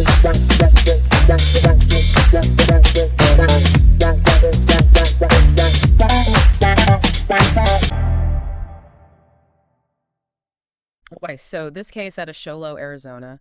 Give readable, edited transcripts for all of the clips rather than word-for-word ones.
Okay, so this case out of Show Low, Arizona,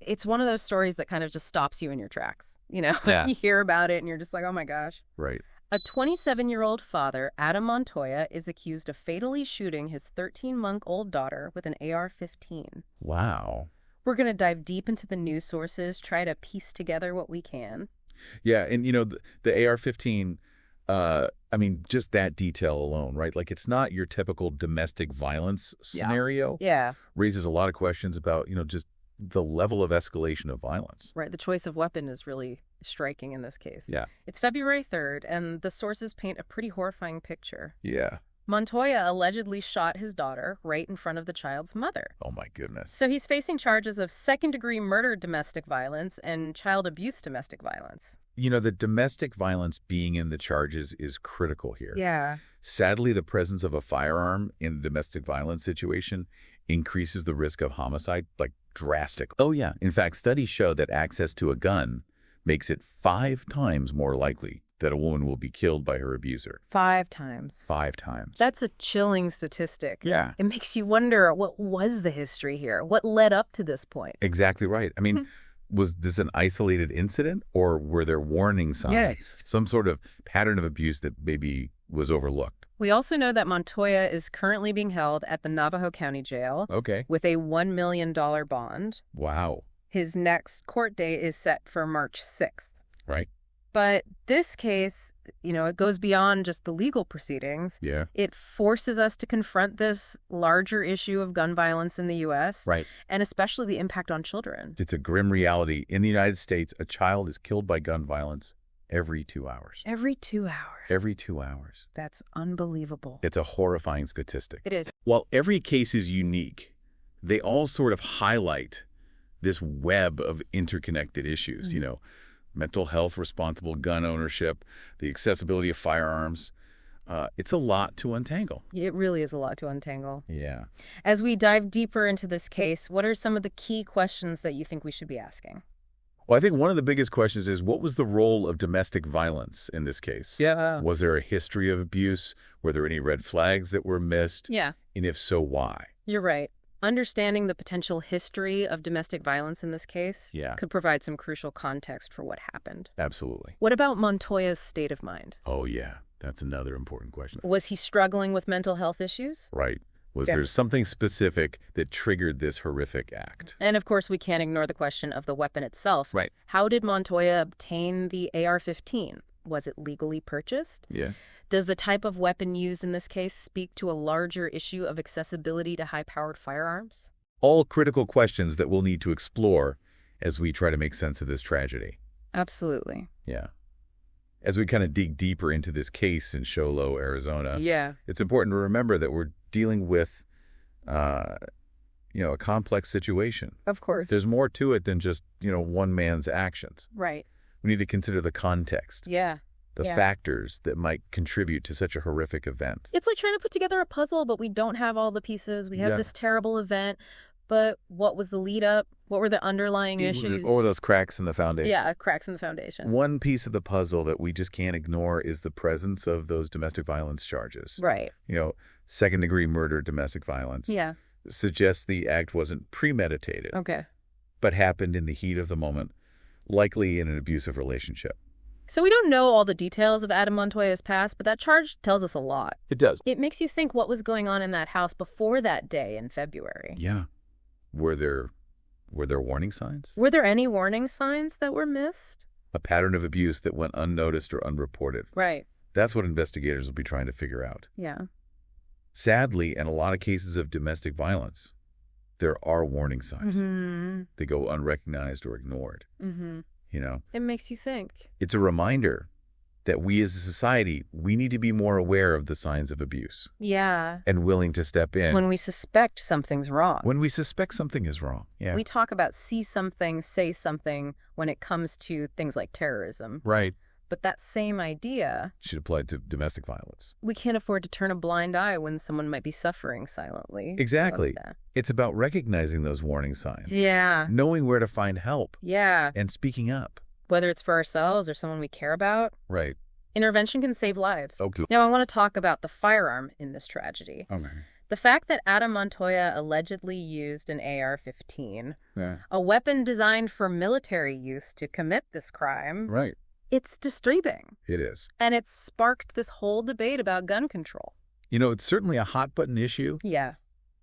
it's one of those stories that kind of just stops you in your tracks. You know, Yeah. You hear about it and you're just like, oh my gosh. Right. A 27-year-old father, Adam Montoya, is accused of fatally shooting his 13-month-old daughter with an AR-15. Wow. We're going to dive deep into the news sources, try to piece together what we can. Yeah, and the AR-15, I mean, just that detail alone, right? Like, it's not your typical domestic violence scenario. Yeah. Raises a lot of questions about, just the level of escalation of violence. Right. The choice of weapon is really striking in this case. Yeah. It's February 3rd, and the sources paint a pretty horrifying picture. Yeah. Montoya allegedly shot his daughter right in front of the child's mother. Oh, my goodness. So he's facing charges of second-degree murder domestic violence and child abuse domestic violence. The domestic violence being in the charges is critical here. Yeah. Sadly, the presence of a firearm in a domestic violence situation increases the risk of homicide, like, drastically. Oh, yeah. In fact, studies show that access to a gun makes it 5 times more likely that a woman will be killed by her abuser. 5 times. 5 times. That's a chilling statistic. Yeah. It makes you wonder, what was the history here? What led up to this point? Exactly right. I mean, was this an isolated incident, or were there warning signs? Yes. Some sort of pattern of abuse that maybe was overlooked. We also know that Montoya is currently being held at the Navajo County Jail Okay. with a $1 million bond. Wow. His next court date is set for March 6th. Right. But this case, it goes beyond just the legal proceedings. Yeah. It forces us to confront this larger issue of gun violence in the U.S. Right. And especially the impact on children. It's a grim reality. In the United States, a child is killed by gun violence every 2 hours. Every 2 hours. Every 2 hours. That's unbelievable. It's a horrifying statistic. It is. While every case is unique, they all sort of highlight this web of interconnected issues, mental health, responsible gun ownership, the accessibility of firearms. It's a lot to untangle. It really is a lot to untangle. Yeah. As we dive deeper into this case, what are some of the key questions that you think we should be asking? Well, I think one of the biggest questions is, what was the role of domestic violence in this case? Yeah. Was there a history of abuse? Were there any red flags that were missed? Yeah. And if so, why? You're right. Understanding the potential history of domestic violence in this case could provide some crucial context for what happened. Absolutely. What about Montoya's state of mind? Oh, yeah. That's another important question. Was he struggling with mental health issues? Right. Was there something specific that triggered this horrific act? And of course, we can't ignore the question of the weapon itself. Right. How did Montoya obtain the AR-15? Was it legally purchased? Yeah. Does the type of weapon used in this case speak to a larger issue of accessibility to high-powered firearms? All critical questions that we'll need to explore as we try to make sense of this tragedy. Absolutely. Yeah. As we kind of dig deeper into this case in Show Low, Arizona, it's important to remember that we're dealing with, a complex situation. Of course. There's more to it than just, one man's actions. Right. We need to consider the context. Yeah. The factors that might contribute to such a horrific event. It's like trying to put together a puzzle, but we don't have all the pieces. We have this terrible event, but what was the lead up? What were the underlying issues? What were those cracks in the foundation? Yeah, cracks in the foundation. One piece of the puzzle that we just can't ignore is the presence of those domestic violence charges. Right. Second-degree murder, domestic violence. Yeah. Suggests the act wasn't premeditated. Okay. But happened in the heat of the moment, likely in an abusive relationship. So we don't know all the details of Adam Montoya's past, but that charge tells us a lot. It does. It makes you think what was going on in that house before that day in February. Yeah. Were there warning signs? Were there any warning signs that were missed? A pattern of abuse that went unnoticed or unreported. Right. That's what investigators will be trying to figure out. Yeah. Sadly, in a lot of cases of domestic violence, there are warning signs. Mm-hmm. They go unrecognized or ignored. Mm-hmm. It makes you think. It's a reminder that we as a society, we need to be more aware of the signs of abuse. Yeah. And willing to step in. When we suspect something's wrong. When we suspect something is wrong. Yeah. We talk about see something, say something when it comes to things like terrorism. Right. But that same idea should apply to domestic violence. We can't afford to turn a blind eye when someone might be suffering silently. Exactly. It's about recognizing those warning signs. Yeah. Knowing where to find help. Yeah. And speaking up. Whether it's for ourselves or someone we care about. Right. Intervention can save lives. Okay. Now I want to talk about the firearm in this tragedy. Okay. The fact that Adam Montoya allegedly used an AR-15, a weapon designed for military use to commit this crime. Right. It's disturbing. It is. And it's sparked this whole debate about gun control. You know, it's certainly a hot-button issue. Yeah.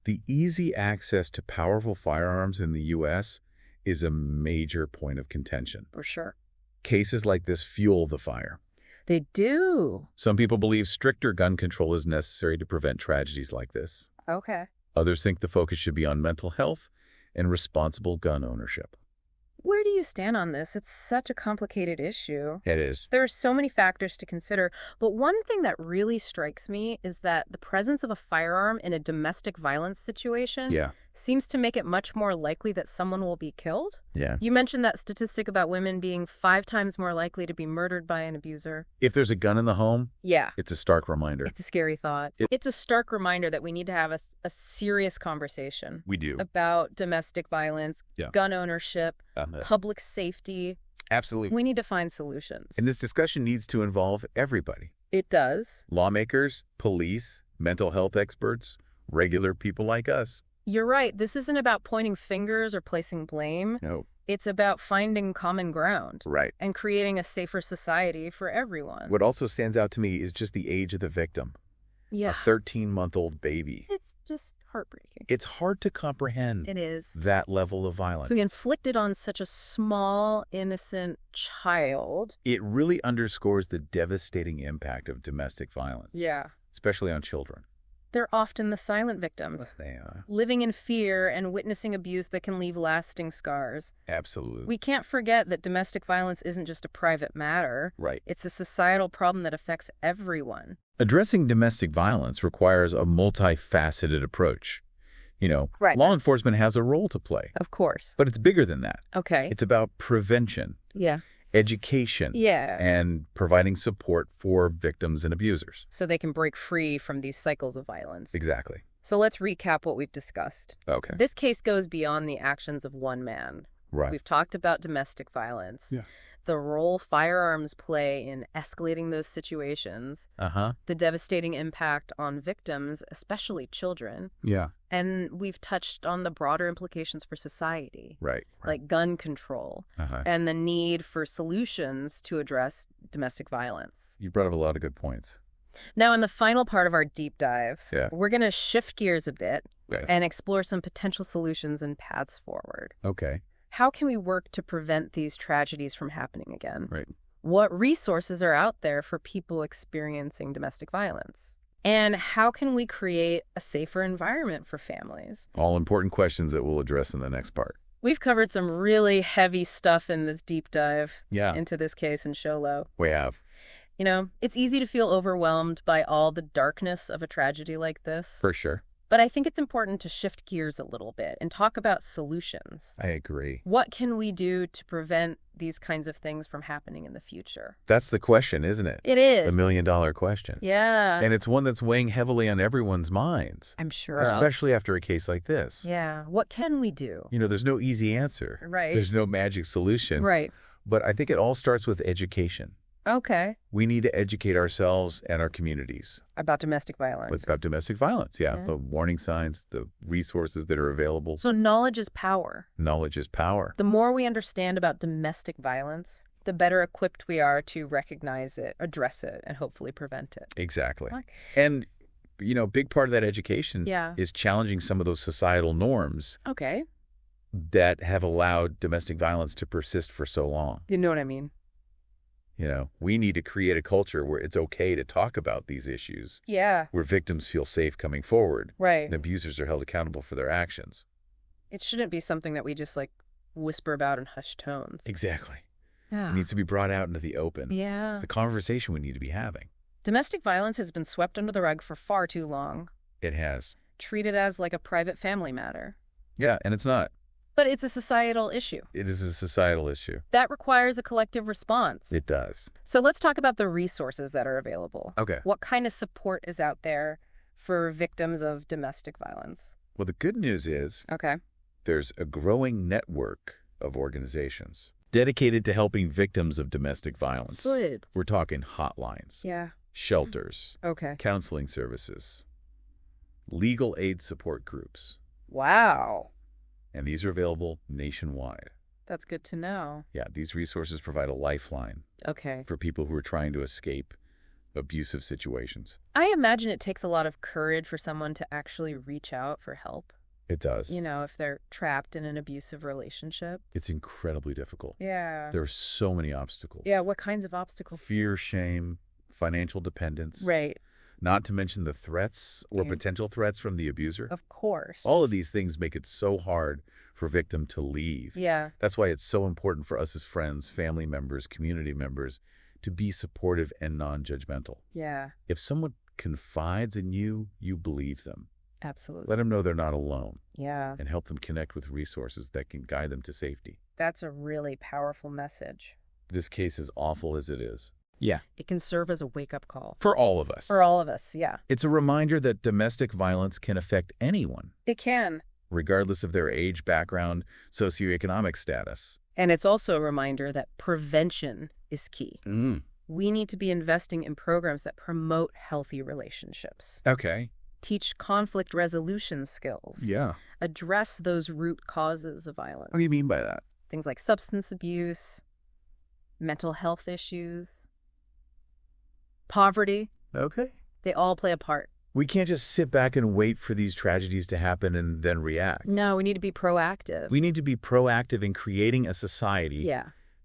The easy access to powerful firearms in the U.S. is a major point of contention. For sure. Cases like this fuel the fire. They do. Some people believe stricter gun control is necessary to prevent tragedies like this. Okay. Others think the focus should be on mental health and responsible gun ownership. Where do you stand on this? It's such a complicated issue. It is. There are so many factors to consider, but one thing that really strikes me is that the presence of a firearm in a domestic violence situation seems to make it much more likely that someone will be killed. Yeah. You mentioned that statistic about women being 5 times more likely to be murdered by an abuser. If there's a gun in the home, yeah, it's a stark reminder. It's a scary thought. It's a stark reminder that we need to have a serious conversation. We do. About domestic violence, gun ownership, public safety. Absolutely. We need to find solutions. And this discussion needs to involve everybody. It does. Lawmakers, police, mental health experts, regular people like us. You're right. This isn't about pointing fingers or placing blame. No. It's about finding common ground. Right. And creating a safer society for everyone. What also stands out to me is just the age of the victim. Yeah. A 13-month-old baby. It's just heartbreaking. It's hard to comprehend. It is. That level of violence. To be inflicted on such a small, innocent child. It really underscores the devastating impact of domestic violence. Yeah. Especially on children. They're often the silent victims. They are. Living in fear and witnessing abuse that can leave lasting scars. Absolutely. We can't forget that domestic violence isn't just a private matter. Right. It's a societal problem that affects everyone. Addressing domestic violence requires a multifaceted approach. You know, law enforcement has a role to play. Of course. But it's bigger than that. Okay. It's about prevention. Yeah. Education. Yeah. And providing support for victims and abusers. So they can break free from these cycles of violence. Exactly. So let's recap what we've discussed. Okay. This case goes beyond the actions of one man. Right. We've talked about domestic violence. Yeah. The role firearms play in escalating those situations. The devastating impact on victims, especially children. Yeah. And we've touched on the broader implications for society. Right. Like gun control and the need for solutions to address domestic violence. You brought up a lot of good points. Now, in the final part of our deep dive, we're going to shift gears a bit and explore some potential solutions and paths forward. Okay. How can we work to prevent these tragedies from happening again? Right. What resources are out there for people experiencing domestic violence? And how can we create a safer environment for families? All important questions that we'll address in the next part. We've covered some really heavy stuff in this deep dive into this case in Show Low. We have. You know, it's easy to feel overwhelmed by all the darkness of a tragedy like this. For sure. But I think it's important to shift gears a little bit and talk about solutions. I agree. What can we do to prevent these kinds of things from happening in the future? That's the question, isn't it? It is. The million-dollar question. Yeah. And it's one that's weighing heavily on everyone's minds. I'm sure. Especially after a case like this. Yeah. What can we do? You know, there's no easy answer. Right. There's no magic solution. Right. But I think it all starts with education. Okay. We need to educate ourselves and our communities. About domestic violence. It's about domestic violence, The warning signs, the resources that are available. So knowledge is power. Knowledge is power. The more we understand about domestic violence, the better equipped we are to recognize it, address it, and hopefully prevent it. Exactly. And, you know, a big part of that education is challenging some of those societal norms that have allowed domestic violence to persist for so long. You know what I mean? You know, we need to create a culture where it's okay to talk about these issues. Yeah. Where victims feel safe coming forward. Right. And abusers are held accountable for their actions. It shouldn't be something that we just, like, whisper about in hushed tones. Exactly. Yeah. It needs to be brought out into the open. Yeah. It's a conversation we need to be having. Domestic violence has been swept under the rug for far too long. It has. Treated as like a private family matter. Yeah, and it's not. But it's a societal issue. It is a societal issue. That requires a collective response. It does. So let's talk about the resources that are available. Okay. What kind of support is out there for victims of domestic violence? Well, the good news is there's a growing network of organizations dedicated to helping victims of domestic violence. Good. We're talking hotlines, shelters, counseling services, legal aid support groups. Wow. And these are available nationwide. That's good to know. Yeah, these resources provide a lifeline for people who are trying to escape abusive situations. I imagine it takes a lot of courage for someone to actually reach out for help. It does. You know, if they're trapped in an abusive relationship. It's incredibly difficult. Yeah. There are so many obstacles. Yeah, what kinds of obstacles? Fear, shame, financial dependence. Right. Not to mention the threats or potential threats from the abuser. Of course. All of these things make it so hard for a victim to leave. Yeah. That's why it's so important for us as friends, family members, community members to be supportive and non-judgmental. Yeah. If someone confides in you, you believe them. Absolutely. Let them know they're not alone. Yeah. And help them connect with resources that can guide them to safety. That's a really powerful message. This case, as awful as it is. Yeah. It can serve as a wake-up call. For all of us. For all of us, yeah. It's a reminder that domestic violence can affect anyone. It can. Regardless of their age, background, socioeconomic status. And it's also a reminder that prevention is key. We need to be investing in programs that promote healthy relationships. Okay. Teach conflict resolution skills. Yeah. Address those root causes of violence. What do you mean by that? Things like substance abuse, mental health issues, poverty. Okay. They all play a part. We can't just sit back and wait for these tragedies to happen and then react. No, we need to be proactive. We need to be proactive in creating a society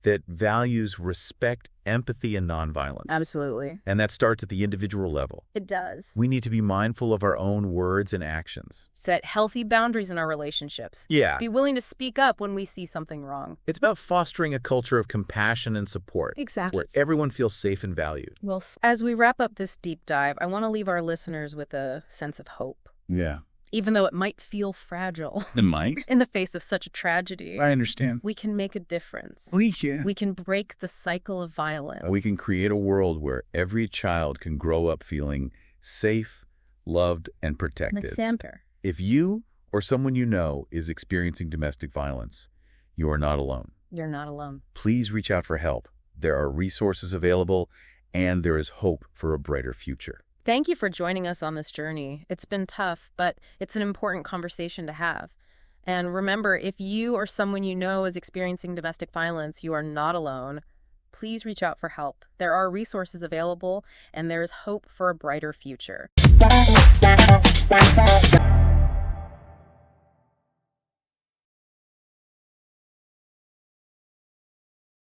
that values respect, empathy, and nonviolence. Absolutely. And that starts at the individual level. It does. We need to be mindful of our own words and actions. Set healthy boundaries in our relationships. Yeah. Be willing to speak up when we see something wrong. It's about fostering a culture of compassion and support. Exactly. Where everyone feels safe and valued. Well, as we wrap up this deep dive, I want to leave our listeners with a sense of hope. Yeah. Even though it might feel fragile. It might. In the face of such a tragedy. I understand. We can make a difference. We can. We can break the cycle of violence. We can create a world where every child can grow up feeling safe, loved, and protected. Like Samper. If you or someone you know is experiencing domestic violence, you are not alone. You're not alone. Please reach out for help. There are resources available, and there is hope for a brighter future. Thank you for joining us on this journey. It's been tough, but it's an important conversation to have. And remember, if you or someone you know is experiencing domestic violence, you are not alone. Please reach out for help. There are resources available, and there is hope for a brighter future.